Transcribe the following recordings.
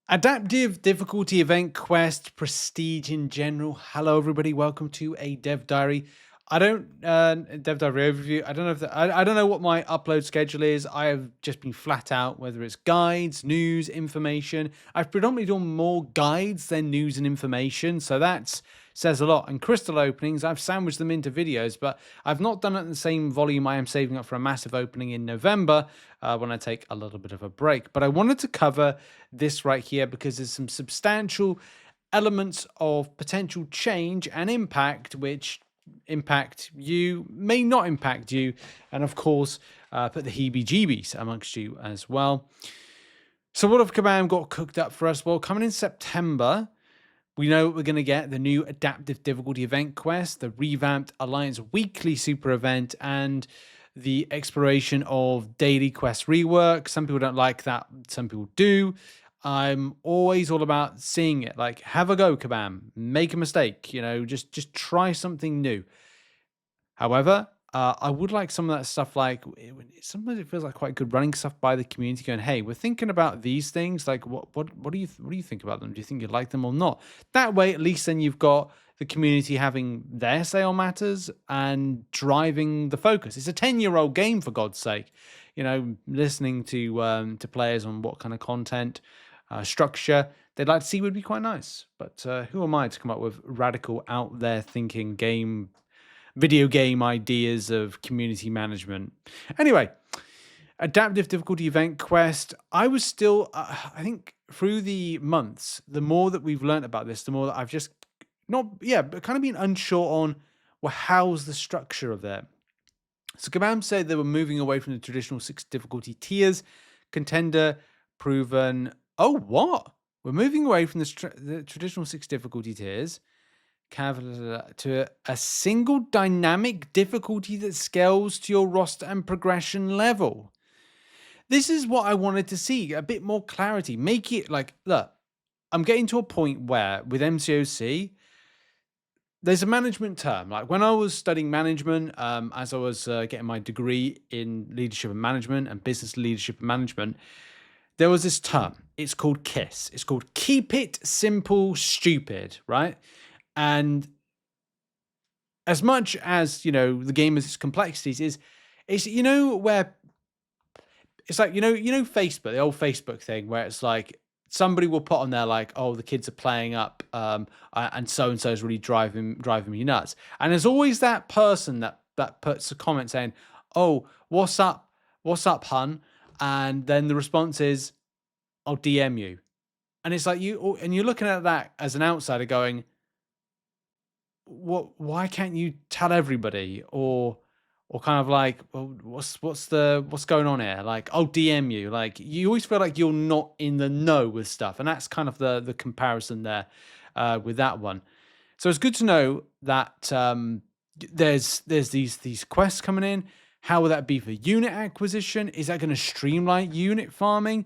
Adaptive difficulty event quest prestige in general. Hello everybody, welcome to a dev diary. I don't dev diary overview. I don't know if I don't know what my upload schedule is. I have just been flat out, whether it's guides, news, information. I've predominantly done more guides than news and information, so that says a lot. And crystal openings, I've sandwiched them into videos, but I've not done it in the same volume I am saving up for a massive opening in November when I take a little bit of a break. But I wanted to cover this right here because there's some substantial elements of potential change and impact which impact you, may not impact you, and of course put the heebie-jeebies amongst you as well. So what have Kabam got cooked up for us? Well, coming in September, we know we're going to get the new adaptive difficulty event quest, the revamped Alliance weekly super event, and the exploration of daily quest rework. Some people don't like that, some people do. I'm always all about seeing it. Like, have a go, Kabam. Make a mistake. You know, just try something new. However, I would like some of that stuff. Like, sometimes it feels like quite good running stuff by the community, going, "Hey, we're thinking about these things. Like, what do you think about them? Do you think you like them or not?" That way, at least then you've got the community having their say on matters and driving the focus. It's a 10-year-old game, for God's sake. You know, listening to players on what kind of content structure they'd like to see would be quite nice. But who am I to come up with radical, out there thinking video game ideas of community management? Anyway, adaptive difficulty event quest. I was still, I think, through the months, the more that we've learned about this, the more that I've just but kind of been unsure on, well, how's the structure of that? So Kabam said they were moving away from the traditional 6 difficulty tiers, contender, proven. Oh, what? We're moving away from the traditional 6 difficulty tiers to a single dynamic difficulty that scales to your roster and progression level. This is what I wanted to see, a bit more clarity. Make it like, look, I'm getting to a point where with MCOC, there's a management term. Like when I was studying management, as I was getting my degree in leadership and management and business leadership and management, there was this term. It's called KISS. It's called Keep It Simple, Stupid, right? And as much as, you know, the game has its complexities, is you know, where it's like, you know, Facebook, the old Facebook thing where it's like, somebody will put on there like, oh, the kids are playing up, and so is really driving me nuts. And there's always that person that puts a comment saying, "Oh, what's up, hun?" And then the response is, "I'll DM you." And it's like you're looking at that as an outsider, going, "What? Why can't you tell everybody?" Or kind of like, well, what's going on here? Like, I'll DM you. Like, you always feel like you're not in the know with stuff, and that's kind of the comparison there with that one. So it's good to know that there's these quests coming in. How will that be for unit acquisition? Is that going to streamline unit farming?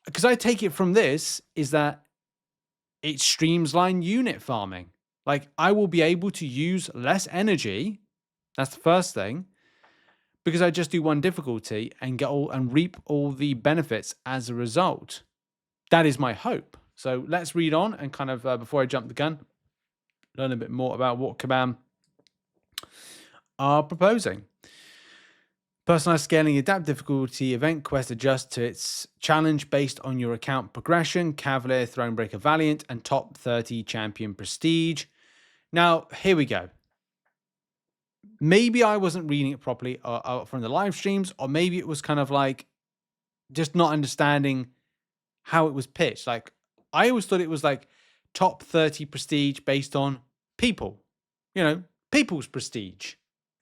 Because I take it from this is that it streamlines unit farming. Like, I will be able to use less energy. That's the first thing, because I just do one difficulty and reap all the benefits as a result. That is my hope. So let's read on and kind of, before I jump the gun, learn a bit more about what Kabam are proposing. Personalized scaling adapt difficulty event quest adjusts to its challenge based on your account progression, Cavalier, Thronebreaker, Valiant, and top 30 champion prestige. Now, here we go. Maybe I wasn't reading it properly from the live streams, or maybe it was kind of like just not understanding how it was pitched. Like, I always thought it was like top 30 prestige based on people, you know, people's prestige.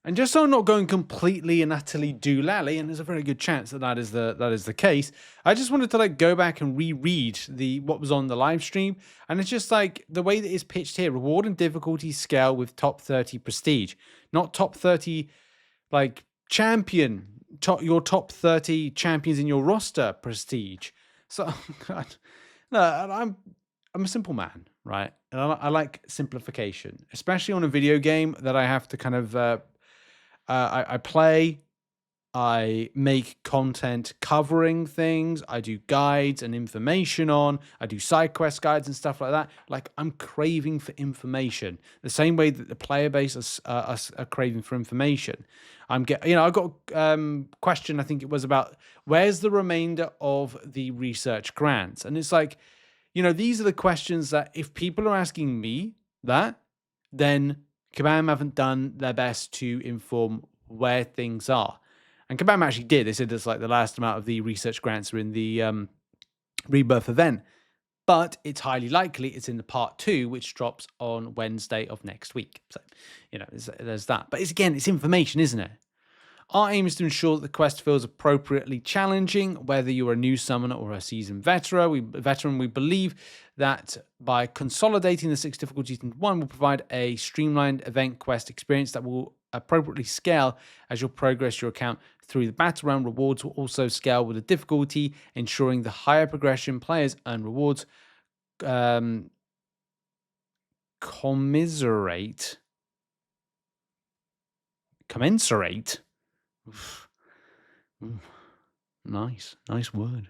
And just so I'm not going completely and utterly doolally, and there's a very good chance that is the case, I just wanted to like go back and reread what was on the live stream, and it's just like the way that it's pitched here: reward and difficulty scale with top 30 prestige, not top 30 like champion, your top 30 champions in your roster prestige. So, no, I'm a simple man, right? And I like simplification, especially on a video game that I have to kind of. I play. I make content covering things. I do guides and information on. I do side quest guides and stuff like that. Like, I'm craving for information, the same way that the player base are craving for information. I got a question. I think it was about where's the remainder of the research grants, and it's like, these are the questions that if people are asking me that, then Kabam haven't done their best to inform where things are. And Kabam actually did. They said it's like the last amount of the research grants are in the Rebirth event. But it's highly likely it's in the part 2, which drops on Wednesday of next week. So, there's that. But it's information, isn't it? Our aim is to ensure that the quest feels appropriately challenging, whether you're a new summoner or a seasoned veteran. We believe that by consolidating the 6 difficulties into one, will provide a streamlined event quest experience that will appropriately scale as you progress your account through the Battleground. Rewards will also scale with the difficulty, ensuring the higher progression players earn rewards commensurate. Nice word.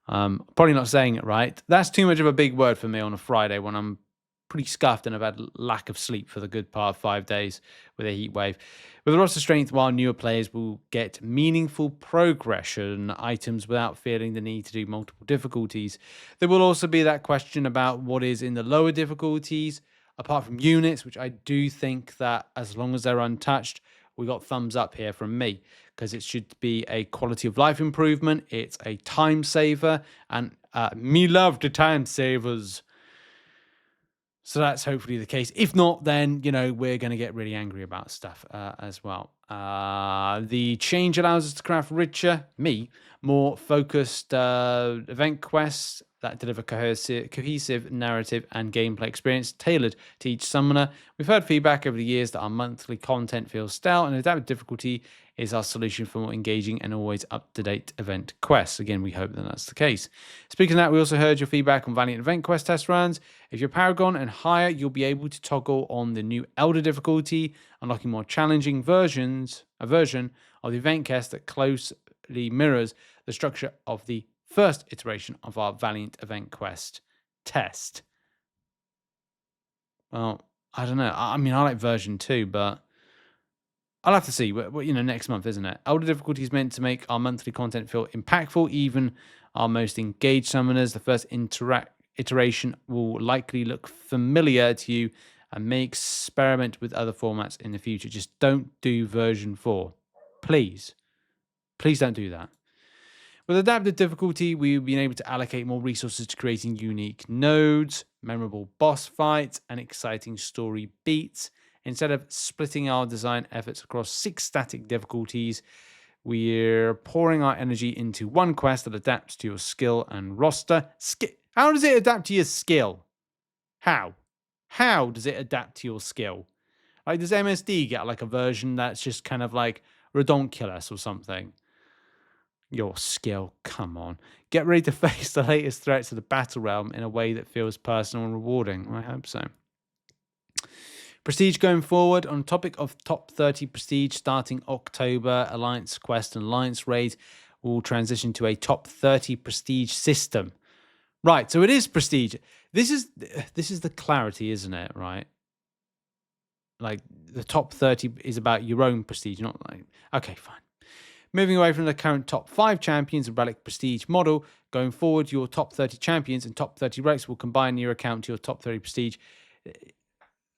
Probably not saying it right. That's too much of a big word for me on a Friday when I'm pretty scuffed and I've had lack of sleep for the good part of 5 days with a heat wave. With the roster strength, while newer players will get meaningful progression items without feeling the need to do multiple difficulties, there will also be that question about what is in the lower difficulties, apart from units, which I do think that as long as they're untouched, we got thumbs up here from me, because it should be a quality of life improvement. It's a time saver, and me love the time savers. So that's hopefully the case. If not, then, we're going to get really angry about stuff as well. The change allows us to craft richer, more focused event quests that deliver cohesive narrative and gameplay experience tailored to each summoner. We've heard feedback over the years that our monthly content feels stale, and adaptive difficulty is our solution for more engaging and always up-to-date event quests. Again, we hope that that's the case. Speaking of that, we also heard your feedback on Valiant event quest test runs. If you're Paragon and higher, you'll be able to toggle on the new Elder difficulty, unlocking more challenging version of the event quest that closely mirrors the structure of the first iteration of our Valiant event quest test. Well, I don't know. I mean, I like version 2, but I'll have to see. Next month, isn't it? Elder difficulty is meant to make our monthly content feel impactful, even our most engaged summoners. The first iteration will likely look familiar to you and may experiment with other formats in the future. Just don't do version 4. Please. Please don't do that. With adaptive difficulty, we've been able to allocate more resources to creating unique nodes, memorable boss fights, and exciting story beats. Instead of splitting our design efforts across 6 static difficulties, we're pouring our energy into one quest that adapts to your skill and roster. How does it adapt to your skill? How? How does it adapt to your skill? Like, does MSD get like a version that's just kind of like redonkulous or something? Your skill, come on. Get ready to face the latest threats of the battle realm in a way that feels personal and rewarding. I hope so. Prestige going forward. On topic of top 30 prestige, starting October, Alliance Quest and Alliance Raid will transition to a top 30 prestige system. Right, so it is prestige. This is the clarity, isn't it? Right? Like, the top 30 is about your own prestige, not like, okay, fine. Moving away from the current top 5 champions and Relic prestige model, going forward, your top 30 champions and top 30 relics will combine your account to your top 30 prestige.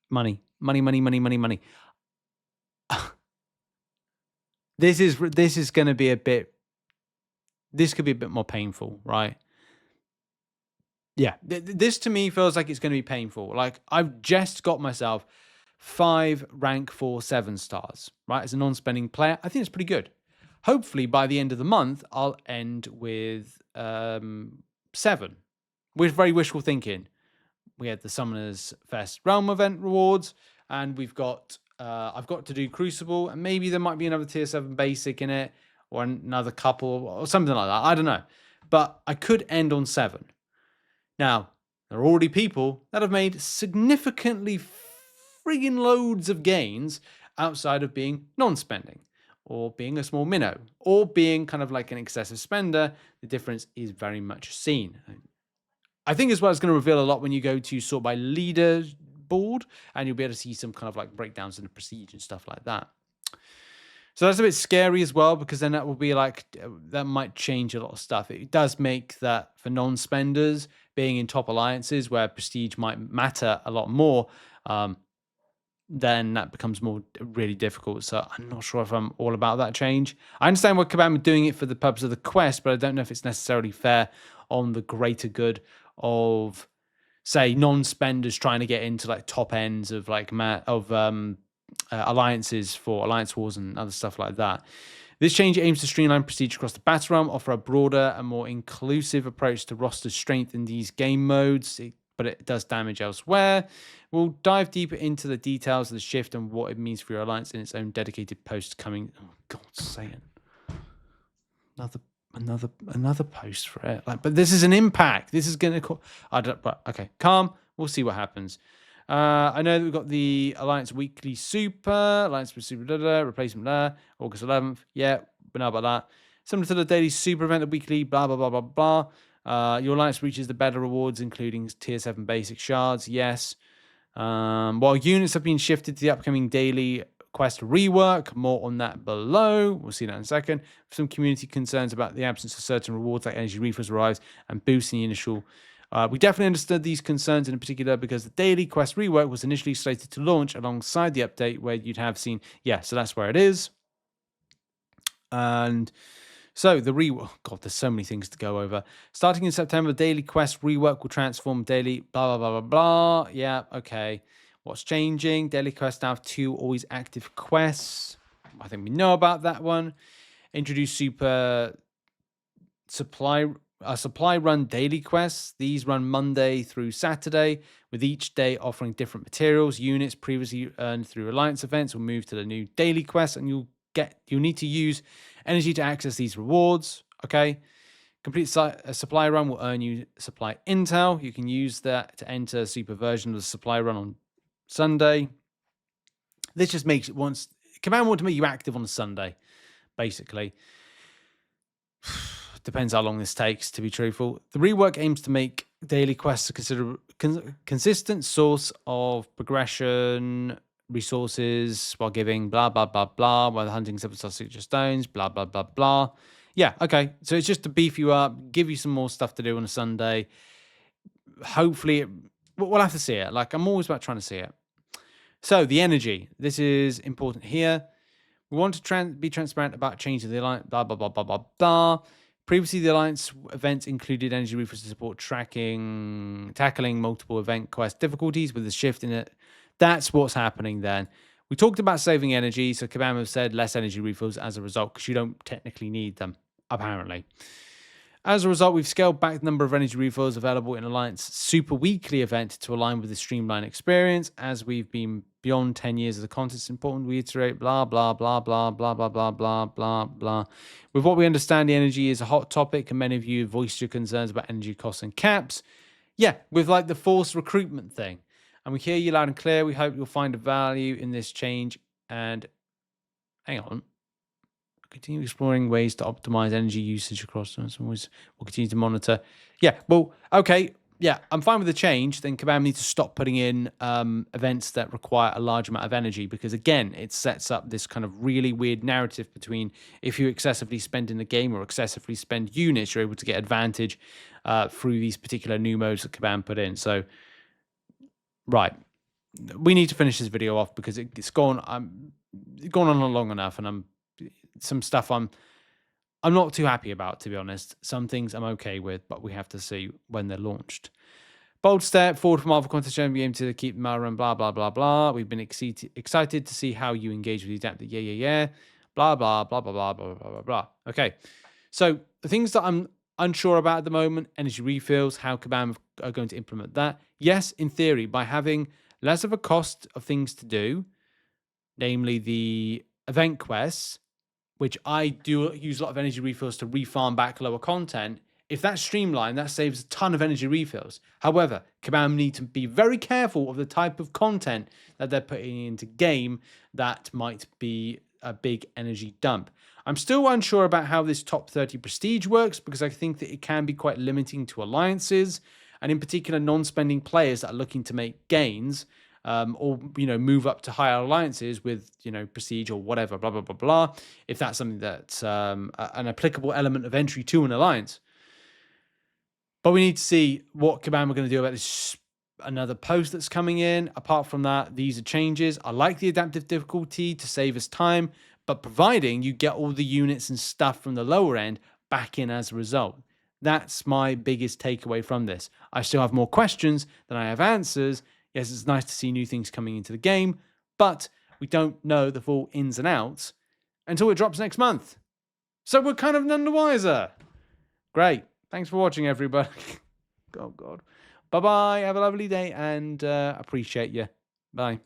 Money. This is going to be this could be a bit more painful, right? Yeah, this to me feels like it's going to be painful. Like, I've just got myself 5 rank 4 7 stars, right? As a non-spending player, I think it's pretty good. Hopefully, by the end of the month, I'll end with 7. We're very wishful thinking. We had the Summoners Fest Realm event rewards, and we've got I've got to do Crucible, and maybe there might be another tier 7 basic in it, or another couple, or something like that. I don't know. But I could end on 7. Now, there are already people that have made significantly friggin' loads of gains outside of being non-spending. or being a small minnow, or being kind of like an excessive spender. The difference is very much seen. I think as well, it's going to reveal a lot when you go to sort by leader board, and you'll be able to see some kind of like breakdowns in the prestige and stuff like that. So that's a bit scary as well, because then that will be like, that might change a lot of stuff. It does make that for non-spenders, being in top alliances where prestige might matter a lot more, then that becomes really difficult. So I'm not sure if I'm all about that change. I understand what Kabam are doing it for the purpose of the quest, but I don't know if it's necessarily fair on the greater good of, say, non-spenders trying to get into like top ends of like alliances for alliance wars and other stuff like that. This change aims to streamline prestige across the battle realm, offer a broader and more inclusive approach to roster strength in these game modes, but it does damage elsewhere. We'll dive deeper into the details of the shift and what it means for your alliance in its own dedicated post coming. Oh, God's sake. Another post for it. Like, but this is an impact. This is going to... But okay, calm. We'll see what happens. I know that we've got the Alliance Weekly Super, Alliance Super, replacement there, August 11th. Yeah, we know about that. Similar to the daily Super event, the weekly, blah, blah, blah, blah, blah. Your Alliance reaches the better rewards, including Tier 7 basic shards, yes. While units have been shifted to the upcoming daily quest Rework, more on that below. We'll see that in a second. Some community concerns about the absence of certain rewards like energy refills arrives and boosting the initial... we definitely understood these concerns in particular because the daily quest Rework was initially slated to launch alongside the update where you'd have seen, yeah, so that's where it is. And so the Rework, God, there's so many things to go over. Starting in September, daily quest Rework will transform daily blah, blah, blah, blah, blah. Yeah, okay. What's changing? Daily quests now have 2 always active quests. I think we know about that one. Introduce super supply run daily quests. These run Monday through Saturday, with each day offering different materials. Units previously earned through alliance events will move to the new daily quests, and you'll need to use energy to access these rewards. Okay. Complete a supply run will earn you supply intel. You can use that to enter a super version of the supply run on Sunday. This just makes it Command want to make you active on a Sunday, basically. Depends how long this takes, to be truthful. The Rework aims to make daily quests a consistent source of progression, resources, while giving blah, blah, blah, blah, while hunting 7-star signature stones, blah, blah, blah, blah. Yeah, okay. So it's just to beef you up, give you some more stuff to do on a Sunday. Hopefully, we'll have to see it. Like, I'm always about trying to see it. So, the energy. This is important here. We want to be transparent about changing the alliance, blah, blah, blah, blah, blah, blah. Previously, the alliance events included energy refills to support tackling multiple event quest difficulties. With the shift in it, that's what's happening then. We talked about saving energy, so Kabam have said less energy refills as a result, because you don't technically need them, apparently. As a result, we've scaled back the number of energy refills available in Alliance Super Weekly event to align with the streamlined experience. As we've been beyond 10 years of the content, it's important we iterate blah, blah, blah, blah, blah, blah, blah, blah, blah, blah. With what we understand, the energy is a hot topic, and many of you voiced your concerns about energy costs and caps. Yeah, with like the forced recruitment thing. And we hear you loud and clear. We hope you'll find a value in this change. And hang on. Continue exploring ways to optimize energy usage across them. We'll continue to monitor. Yeah, well, okay. Yeah, I'm fine with the change. Then Kabam needs to stop putting in events that require a large amount of energy, because, again, it sets up this kind of really weird narrative between if you excessively spend in the game or excessively spend units, you're able to get advantage through these particular new modes that Kabam put in. So, right. We need to finish this video off because it's gone on long enough, and some stuff I'm not too happy about, to be honest. Some things I'm okay with, but we have to see when they're launched. Bold step forward for Marvel Contest Challenge, we aim to keep the Marvel run, blah, blah, blah, blah. We've been excited to see how you engage with the adapter. Yeah. Blah, blah, blah, blah, blah, blah, blah, blah, blah. Okay. So the things that I'm unsure about at the moment, energy refills, how Kabam are going to implement that. Yes, in theory, by having less of a cost of things to do, namely the event quests, which I do use a lot of energy refills to refarm back lower content. If that's streamlined, that saves a ton of energy refills. However, Kabam need to be very careful of the type of content that they're putting into game that might be a big energy dump. I'm still unsure about how this top 30 prestige works, because I think that it can be quite limiting to alliances, and in particular non-spending players that are looking to make gains, or move up to higher alliances with prestige or whatever, blah blah blah blah. If that's something that's an applicable element of entry to an alliance. But we need to see what Kabam are going to do about this. Another post that's coming in. Apart from that, these are changes. I like the adaptive difficulty to save us time, but providing you get all the units and stuff from the lower end back in as a result. That's my biggest takeaway from this. I still have more questions than I have answers. Yes, it's nice to see new things coming into the game, but we don't know the full ins and outs until it drops next month. So we're kind of none the wiser. Great. Thanks for watching, everybody. Oh, God. Bye-bye. Have a lovely day, and appreciate you. Bye.